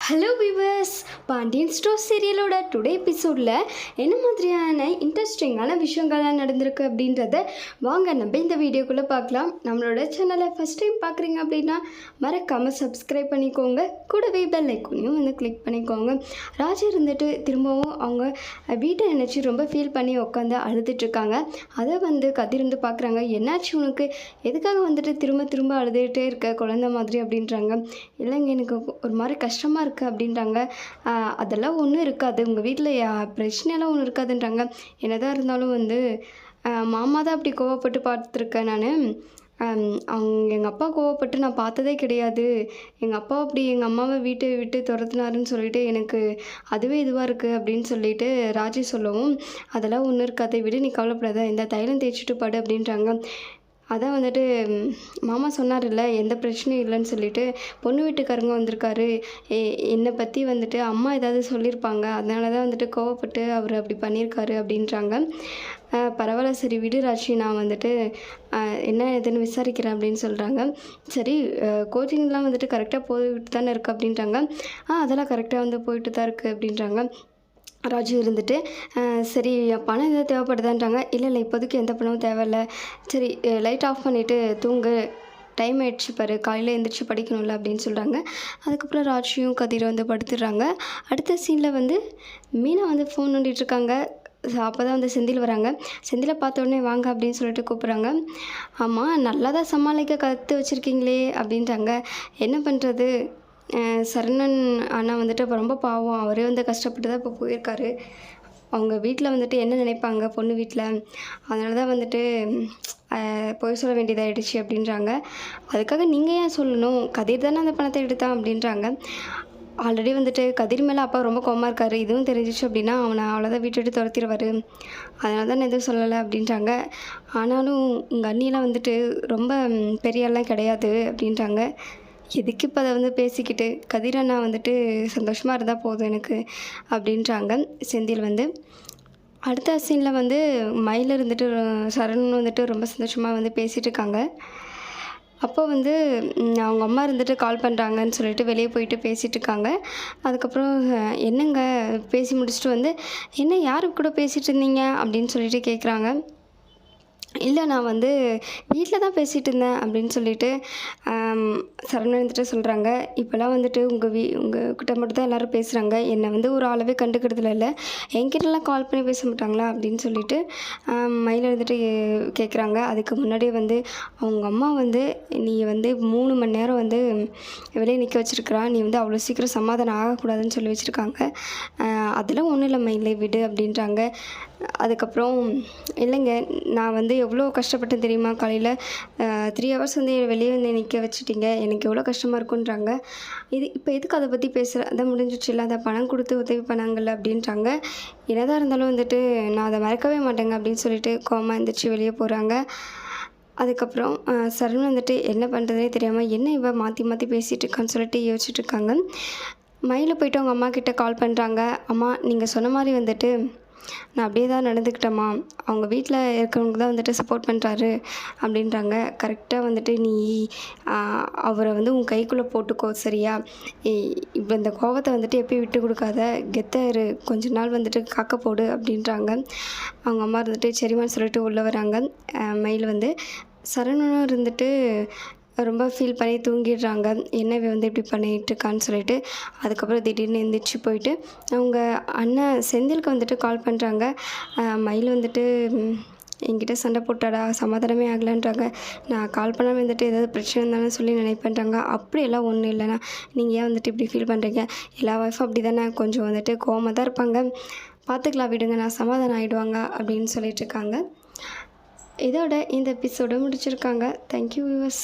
Hello viewers, Pandian store சீரியலோட today எபிசோடில் என்ன மாதிரியான இன்ட்ரெஸ்டிங்கான விஷயங்கள்லாம் நடந்திருக்கு அப்படின்றத வாங்க நம்ம இந்த வீடியோக்குள்ளே பார்க்கலாம். நம்மளோட சேனலை ஃபஸ்ட் டைம் பார்க்குறீங்க அப்படின்னா மறக்காமல் சப்ஸ்கிரைப் பண்ணிக்கோங்க. கூடவே பெல் ஐக்கானையும் வந்து கிளிக் பண்ணிக்கோங்க. ராஜா இருந்துட்டு திரும்பவும் அவங்க வீட்டை நினச்சி ரொம்ப ஃபீல் பண்ணி உட்காந்து அழுதுட்ருக்காங்க. அதை வந்து கதிர் பார்க்குறாங்க. என்னாச்சு உனக்கு, எதுக்காக வந்துட்டு திரும்ப திரும்ப அழுதுகிட்டே இருக்க குழந்த மாதிரி அப்படின்றாங்க. இல்லைங்க, எனக்கு ஒரு மாதிரி கஷ்டமாக இருக்குது அப்படின்றாங்க. அதெல்லாம் ஒன்றும் இருக்காது, உங்கள் வீட்டில் பிரச்சனையெல்லாம் ஒன்றும் இருக்காதுன்றாங்க. என்னதான் இருந்தாலும் வந்து மாமா தான் அப்படி கோவப்பட்டு பார்த்துருக்கேன் நான். அவங்க எங்கள் அப்பா கோவப்பட்டு நான் பார்த்ததே கிடையாது. எங்கள் அப்பா அப்படி எங்கள் அம்மாவை வீட்டை விட்டு துரத்துனாருன்னு சொல்லிட்டு எனக்கு அதுவே இதுவாக இருக்குது அப்படின்னு சொல்லிட்டு ராஜி சொல்லவும், அதெல்லாம் ஒன்றும் இருக்காது விடு, நீ கவலைப்படாத, இந்த தைலம் தேய்ச்சிட்டு படு அப்படின்றாங்க. அதான் வந்துட்டு மாமா சொன்னார்ல எந்த பிரச்சனையும் இல்லைன்னு சொல்லிட்டு, பொண்ணு வீட்டுக்காரங்க வந்திருக்காரு, என்னை பற்றி வந்துட்டு அம்மா ஏதாவது சொல்லியிருப்பாங்க, அதனால தான் வந்துட்டு கோவப்பட்டு அவர் அப்படி பண்ணியிருக்காரு அப்படின்றாங்க. பரவாயில்ல, சரி விடு ராஜி, நான் வந்துட்டு என்ன ஏதுன்னு விசாரிக்கிறேன் அப்படின்னு சொல்கிறாங்க. சரி, கோச்சிங்லாம் வந்துட்டு கரெக்டாக போயிட்டு தானே இருக்குது அப்படின்றாங்க. அதெல்லாம் கரெக்டாக வந்து போயிட்டு தான் இருக்குது அப்படின்றாங்க. ராஜு இருந்துட்டு சரி பணம் எதாவது தேவைப்படுதான்றாங்க. இல்லை இப்போதைக்கு எந்த பணமும் தேவையில்லை, சரி லைட் ஆஃப் பண்ணிவிட்டு தூங்கு, டைம் ஆகிடுச்சு பாரு, காலையில் எழுந்திரிச்சு படிக்கணும்ல அப்படின்னு சொல்கிறாங்க. அதுக்கப்புறம் ராஜியும் கதிரை வந்து படுத்துடுறாங்க. அடுத்த சீனில் வந்து மீனா வந்து ஃபோன் நோண்டிகிட்ருக்காங்க. அப்போ தான் வந்து செந்தில் வராங்க. செந்திலை பார்த்த உடனே வாங்க அப்படின்னு சொல்லிட்டு கூப்பிட்றாங்க. ஆமாம், நல்லா தான் சமாளிக்க கற்று வச்சுருக்கீங்களே அப்படின்றாங்க. என்ன பண்ணுறது, சரவணன் அண்ணா வந்துட்டு இப்போ ரொம்ப பாவம், அவரே வந்து கஷ்டப்பட்டு தான் இப்போ போயிருக்காரு. அவங்க வீட்டில் வந்துட்டு என்ன நினைப்பாங்க பொண்ணு வீட்டில், அதனால தான் வந்துட்டு போய் சொல்ல வேண்டியதாகிடுச்சு அப்படின்றாங்க. அதுக்காக நீங்கள் ஏன் சொல்லணும், கதிர் தானே அந்த பணத்தை எடுத்தான் அப்படின்றாங்க. ஆல்ரெடி வந்துட்டு கதிர் மேலே அப்பா ரொம்ப கோவமாக இருக்கார், இதுவும் தெரிஞ்சிச்சு அப்படின்னா அவனை அவ்வளோதான் வீட்டை விட்டு துரத்திடுவார், அதனால தான் நான் எதுவும் சொல்லலை அப்படின்றாங்க. ஆனாலும் உங்கள் அண்ணியெலாம் வந்துட்டு ரொம்ப பெரியாலாம் கிடையாது அப்படின்றாங்க. எதுக்கு இப்போ அதை வந்து பேசிக்கிட்டு, கதிர் அண்ணா வந்துட்டு சந்தோஷமாக இருந்தால் போதும் எனக்கு அப்படின்றாங்க செந்தில் வந்து. அடுத்த சீனில் வந்து மயில் இருந்துட்டு சரண் வந்துட்டு ரொம்ப சந்தோஷமாக வந்து பேசிகிட்டு இருக்காங்க. அப்போ வந்து அவங்க அம்மா இருந்துட்டு கால் பண்ணுறாங்கன்னு சொல்லிட்டு வெளியே போயிட்டு பேசிகிட்டு இருக்காங்க. அதுக்கப்புறம் என்னங்க பேசி முடிச்சுட்டு வந்து, என்ன யாரு கூட பேசிகிட்டு இருந்தீங்க அப்படின்னு சொல்லிட்டு கேட்குறாங்க. இல்லை, நான் வந்து வீட்டில் தான் பேசிகிட்டு இருந்தேன் அப்படின்னு சொல்லிட்டு சரவணன் வந்துட்டு சொல்கிறாங்க. இப்போல்லாம் வந்துட்டு உங்ககிட்ட மட்டும் தான் எல்லோரும் பேசுகிறாங்க, என்னை வந்து ஒரு ஆளவே கண்டுக்கிறதுல இல்லை, என்கிட்டலாம் கால் பண்ணி பேச மாட்டாங்களா அப்படின்னு சொல்லிட்டு மயில் வந்துட்டு கேட்குறாங்க. அதுக்கு முன்னாடியே வந்து அவங்க அம்மா வந்து நீ வந்து 3 மணி நேரம் வந்து வெளியே நிற்க வச்சுருக்கிறா, நீ வந்து அவ்வளோ சீக்கிரம் சமாதானம் ஆகக்கூடாதுன்னு சொல்லி வச்சுருக்காங்க, அதெல்லாம் ஒன்றும் இல்லை மயிலை விடு அப்படின்றாங்க. அதுக்கப்புறம் இல்லைங்க, நான் வந்து எவ்வளோ கஷ்டப்பட்டேன் தெரியுமா, காலையில் 3 ஹவர்ஸ் வந்து வெளியே வந்து நிற்க வச்சுட்டிங்க, எனக்கு எவ்வளோ கஷ்டமாக இருக்குன்றாங்க. இப்போ எதுக்கு அதை பற்றி பேசுகிறேன், அதை முடிஞ்சிச்சு இல்லை, அதை பணம் கொடுத்து உதவி பண்ணாங்கல்ல அப்படின்றாங்க. என்னதான் இருந்தாலும் வந்துட்டு நான் அதை மறக்கவே மாட்டேங்க அப்படின்னு சொல்லிட்டு கோமா எழுந்திரிச்சு வெளியே போகிறாங்க. அதுக்கப்புறம் சரண் வந்துட்டு என்ன பண்ணுறதுனே தெரியாமல் என்ன இவ மாற்றி மாற்றி பேசிகிட்டு இருக்கான்னு சொல்லிட்டு யோசிச்சுட்டு இருக்காங்க. மயில போய்ட்டு அவங்க அம்மா கிட்டே கால் பண்ணுறாங்க. அம்மா, நீங்கள் சொன்ன மாதிரி வந்துட்டு நான் அப்படியே தான் நடந்துக்கிட்டேம்மா, அவங்க வீட்டில் இருக்கிறவங்க தான் வந்துட்டு சப்போர்ட் பண்ணுறாரு அப்படின்றாங்க. கரெக்டாக வந்துட்டு நீ அவரை வந்து உன் கைக்குள்ளே போட்டுக்கோ, சரியா, இப்போ இந்த கோவத்தை வந்துட்டு எப்பயும் விட்டு கொடுக்காத, கெத்தாரு, கொஞ்ச நாள் வந்துட்டு காக்க போடு அப்படின்றாங்க. அவங்க அம்மா இருந்துட்டு சரிமான்னு சொல்லிட்டு உள்ளே வராங்க. மயில் வந்து சரவணனும் இருந்துட்டு ரொம்ப ஃபீல் பண்ணி தூங்கிடுறாங்க. என்ன வந்து இப்படி பண்ணிகிட்ருக்கான்னு சொல்லிட்டு. அதுக்கப்புறம் திடீர்னு எழுந்திரிச்சு போயிட்டு அவங்க அண்ணன் செந்திலுக்கு வந்துட்டு கால் பண்ணுறாங்க. மயில் வந்துட்டு என்கிட்ட சண்டை போட்டாடா, சமாதானமே ஆகலைன்றாங்க. நான் கால் பண்ணாமல் வந்துட்டு ஏதாவது பிரச்சனை இருந்தாலும் சொல்லி நினைப்பேன்றாங்க. அப்படியெல்லாம் ஒன்றும் இல்லைண்ணா, நீங்கள் ஏன் வந்துட்டு இப்படி ஃபீல் பண்ணுறீங்க, எல்லா ஒய்ஃபும் அப்படி தானே கொஞ்சம் வந்துட்டு கோவமாக தான் இருப்பாங்க, பார்த்துக்கலாம் விடுங்க, நான் சமாதானம் ஆகிடுவாங்க அப்படின்னு சொல்லிட்டுருக்காங்க. இதோட இந்த எபிசோடு முடிச்சிருக்காங்க. Thank you viewers.